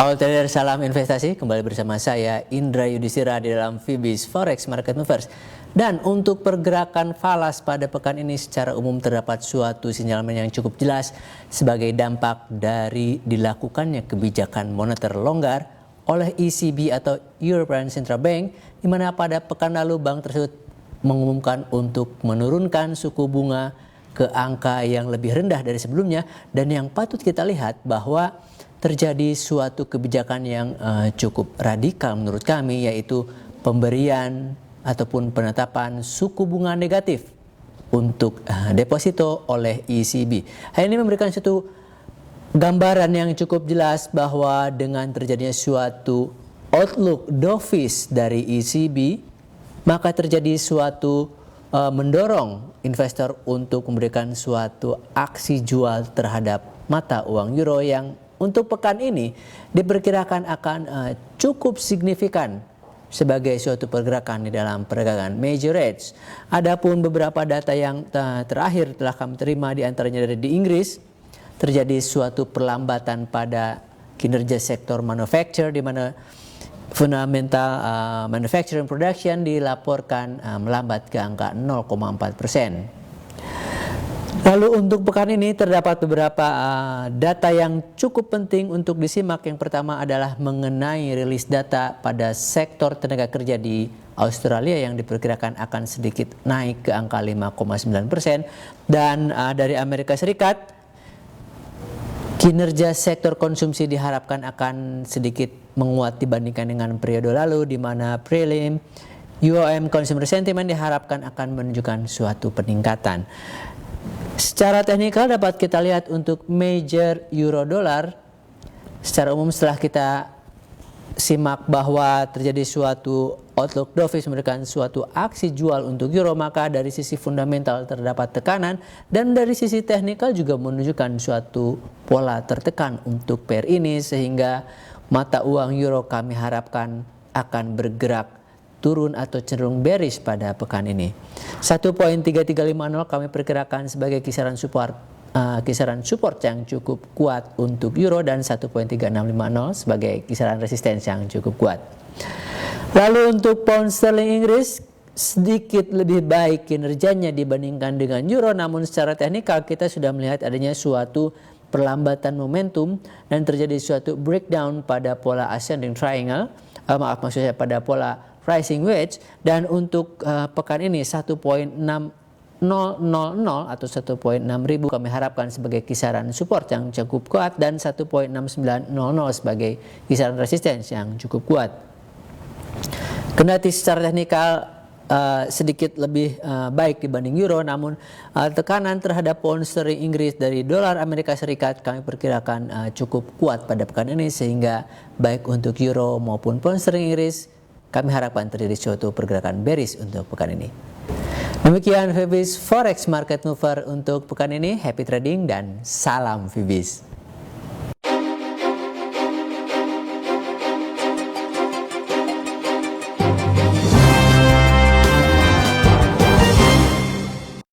Halo trader, salam investasi. Kembali bersama saya Indra Yudhistira di dalam Fibis Forex Market Movers. Dan untuk pergerakan falas pada pekan ini secara umum terdapat suatu sinyalemen yang cukup jelas sebagai dampak dari dilakukannya kebijakan moneter longgar oleh ECB atau European Central Bank, di mana pada pekan lalu bank tersebut mengumumkan untuk menurunkan suku bunga ke angka yang lebih rendah dari sebelumnya, dan yang patut kita lihat bahwa terjadi suatu kebijakan yang cukup radikal menurut kami, yaitu pemberian ataupun penetapan suku bunga negatif untuk deposito oleh ECB. Hal ini memberikan suatu gambaran yang cukup jelas bahwa dengan terjadinya suatu outlook dovish dari ECB, maka terjadi suatu mendorong investor untuk memberikan suatu aksi jual terhadap mata uang euro yang untuk pekan ini diperkirakan akan cukup signifikan sebagai suatu pergerakan di dalam perdagangan major rates. Adapun beberapa data yang terakhir telah kami terima, di antaranya dari di Inggris, terjadi suatu perlambatan pada kinerja sektor manufacture, di mana fundamental manufacturing production dilaporkan melambat ke angka 0,4%. Lalu untuk pekan ini terdapat beberapa data yang cukup penting untuk disimak. Yang pertama adalah mengenai rilis data pada sektor tenaga kerja di Australia yang diperkirakan akan sedikit naik ke angka 5,9%. Dan dari Amerika Serikat, kinerja sektor konsumsi diharapkan akan sedikit menguat dibandingkan dengan periode lalu, di mana prelim UOM Consumer Sentiment diharapkan akan menunjukkan suatu peningkatan. Secara teknikal dapat kita lihat untuk major euro dolar, secara umum setelah kita simak bahwa terjadi suatu outlook dovish memberikan suatu aksi jual untuk euro, maka dari sisi fundamental terdapat tekanan, dan dari sisi teknikal juga menunjukkan suatu pola tertekan untuk pair ini, sehingga mata uang euro kami harapkan akan bergerak turun atau cenderung bearish pada pekan ini. 1.3350 kami perkirakan sebagai kisaran support yang cukup kuat untuk euro, dan 1.3650 sebagai kisaran resistance yang cukup kuat. Lalu untuk pound sterling Inggris sedikit lebih baik kinerjanya dibandingkan dengan euro, namun secara teknikal kita sudah melihat adanya suatu perlambatan momentum dan terjadi suatu breakdown pada pola ascending triangle, maksudnya pada pola pricing wedge, dan untuk pekan ini 1.6000 atau 1.6000 kami harapkan sebagai kisaran support yang cukup kuat, dan 1.6900 sebagai kisaran resistance yang cukup kuat. Kendati secara teknikal sedikit lebih baik dibanding euro, namun tekanan terhadap pound sterling Inggris dari dolar Amerika Serikat kami perkirakan cukup kuat pada pekan ini, sehingga baik untuk euro maupun pound sterling Inggris kami harapkan terjadi suatu pergerakan bearish untuk pekan ini. Demikian Fibis Forex Market Mover untuk pekan ini. Happy trading dan salam Fibis.